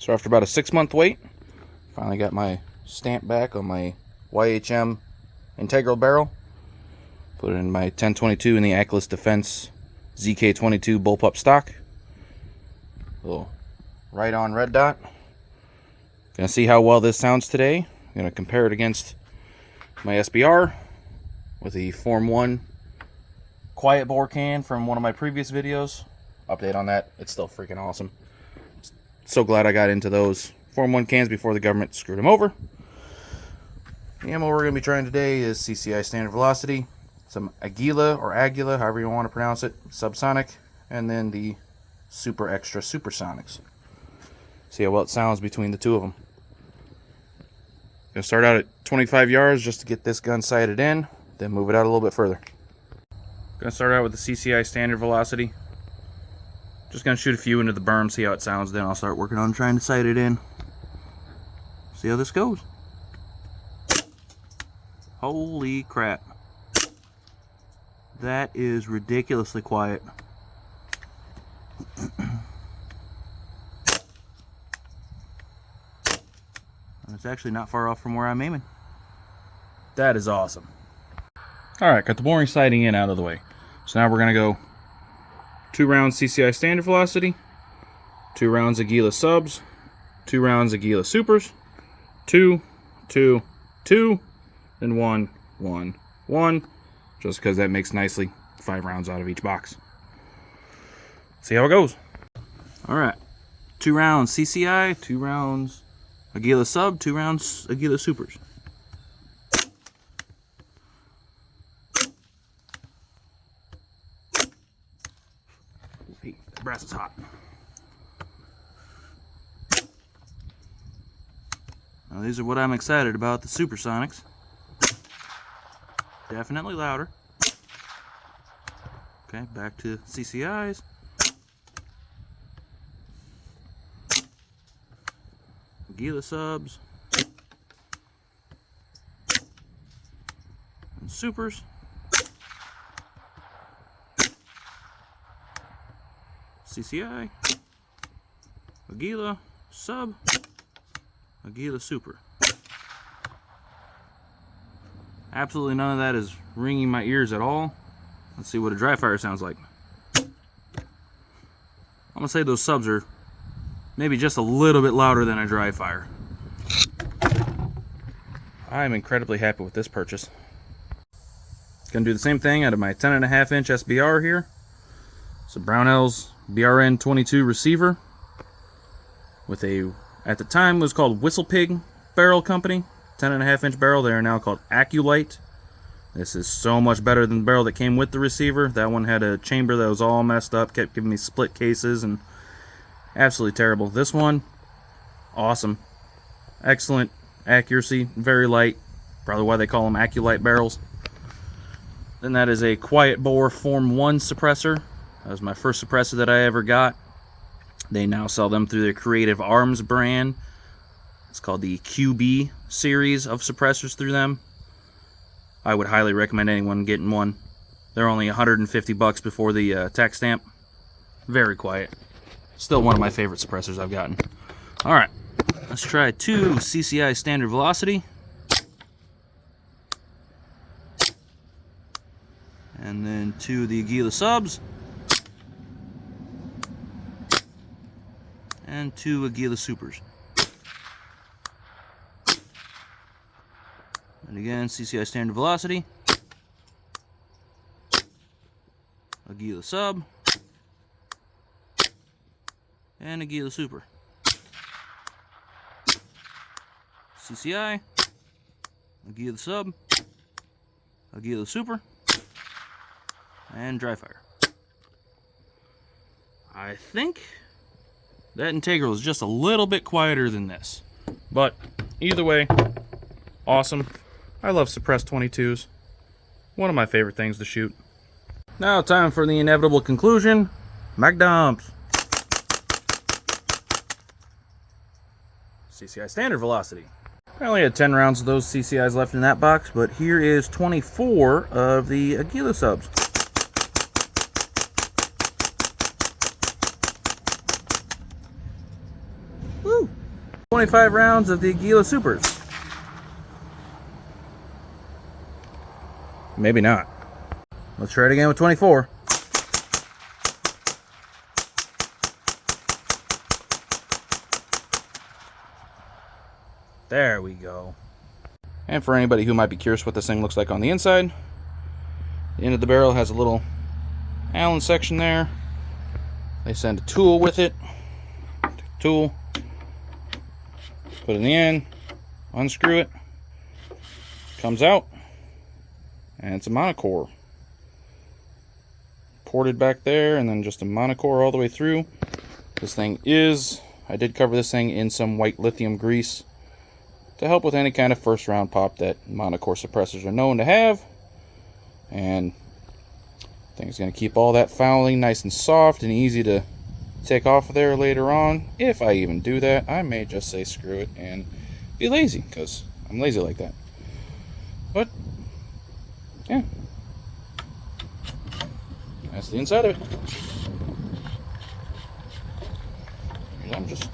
So after about a 6-month wait, finally got my stamp back on my YHM integral barrel. Put it in my 1022 in the Ackless Defense ZK-22 bullpup stock. Little right on red dot. Gonna see how well this sounds today. I'm gonna compare it against my SBR with the Form 1 quiet bore can from one of my previous videos. Update on that, it's still freaking awesome. So glad I got into those Form 1 cans before the government screwed them over. The ammo we're going to be trying today is CCI Standard Velocity, some Aguila or Aguila, however you want to pronounce it, subsonic, and then the Super Extra Supersonics. See how well it sounds between the two of them. Going to start out at 25 yards just to get this gun sighted in, then move it out a little bit further. Going to start out with the CCI Standard Velocity. Just going to shoot a few into the berm, see how it sounds, then I'll start working on trying to sight it in. See how this goes. Holy crap. That is ridiculously quiet. And it's actually not far off from where I'm aiming. That is awesome. Alright, got the boring sighting in out of the way. So now we're going to go 2 rounds CCI Standard Velocity, 2 rounds Aguila Subs, 2 rounds Aguila Supers, 2, 2, 2, then 1, 1, 1, just because that makes nicely 5 rounds out of each box. See how it goes. Alright, 2 rounds CCI, 2 rounds Aguila Sub, 2 rounds Aguila Supers. The brass is hot. Now these are what I'm excited about, the Supersonics. Definitely louder. Okay, back to CCIs. Aguila Subs. And Supers. CCI, Aguila, Sub, Aguila Super. Absolutely none of that is ringing my ears at all. Let's see what a dry fire sounds like. I'm gonna say those subs are maybe just a little bit louder than a dry fire. I'm incredibly happy with this purchase. Gonna do the same thing out of my 10.5 inch SBR here. So Brownell's BRN-22 receiver with a, at the time, was called Whistle Pig barrel company, 10.5 inch barrel. They are now called AccuLite. This is so much better than the barrel that came with the receiver. That one had a chamber that was all messed up, kept giving me split cases, and absolutely terrible. This one, awesome. Excellent accuracy, very light. Probably why they call them AccuLite barrels. Then that is a quiet bore Form 1 suppressor. That was my first suppressor that I ever got. They now sell them through their Creative Arms brand. It's called the QB series of suppressors through them. I would highly recommend anyone getting one. They're only 150 bucks before the tax stamp. Very quiet. Still one of my favorite suppressors I've gotten. Alright, let's try 2 CCI Standard Velocity. And then 2 of the Aguila Subs. And 2 Aguila Supers. And again, CCI Standard Velocity, Aguila Sub, and Aguila Super. CCI, Aguila Sub, Aguila Super, and dry fire. I think that integral is just a little bit quieter than this, but either way, awesome. I love suppressed 22s. One of my favorite things to shoot. Now time for the inevitable conclusion. Mag dumps. CCI Standard Velocity. I only had 10 rounds of those CCIs left in that box, but here is 24 of the Aguila Subs. Woo! 25 rounds of the Aguila Supers. Maybe not. Let's try it again with 24. There we go. And for anybody who might be curious what this thing looks like on the inside, the end of the barrel has a little Allen section there. They send a tool with it. Take the tool, put it in the end, unscrew it, comes out, and it's a monocore. Ported back there, and then just a monocore all the way through. This thing is, I did cover this thing in some white lithium grease to help with any kind of first round pop that monocore suppressors are known to have. And I think it's going to keep all that fouling nice and soft and easy to take off of there later on. If I even do that, I may just say screw it and be lazy, because I'm lazy like that. But yeah, that's the inside of it. I'm just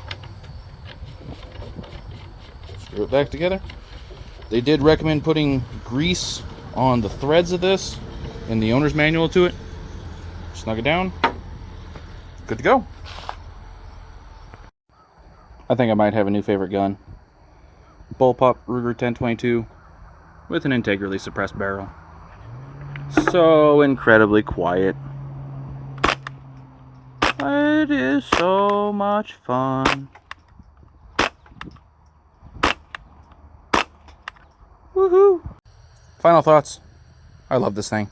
screw it back together. They did recommend putting grease on the threads of this in the owner's manual to it. Snug it down. Good to go. I think I might have a new favorite gun. Bullpup Ruger 1022 with an integrally suppressed barrel. So incredibly quiet. It is so much fun. Woohoo! Final thoughts. I love this thing.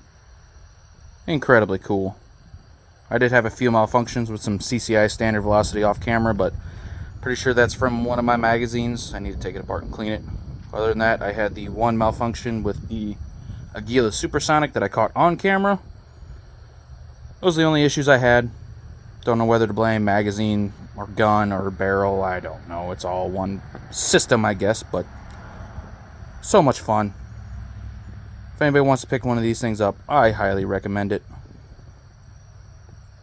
Incredibly cool. I did have a few malfunctions with some CCI standard velocity off camera, but pretty sure that's from one of my magazines. I need to take it apart and clean it. Other than that, I had the one malfunction with the Aguila Supersonic that I caught on camera. Those are the only issues I had. Don't know whether to blame magazine or gun or barrel. I don't know. It's all one system, I guess, but so much fun. If anybody wants to pick one of these things up, I highly recommend it.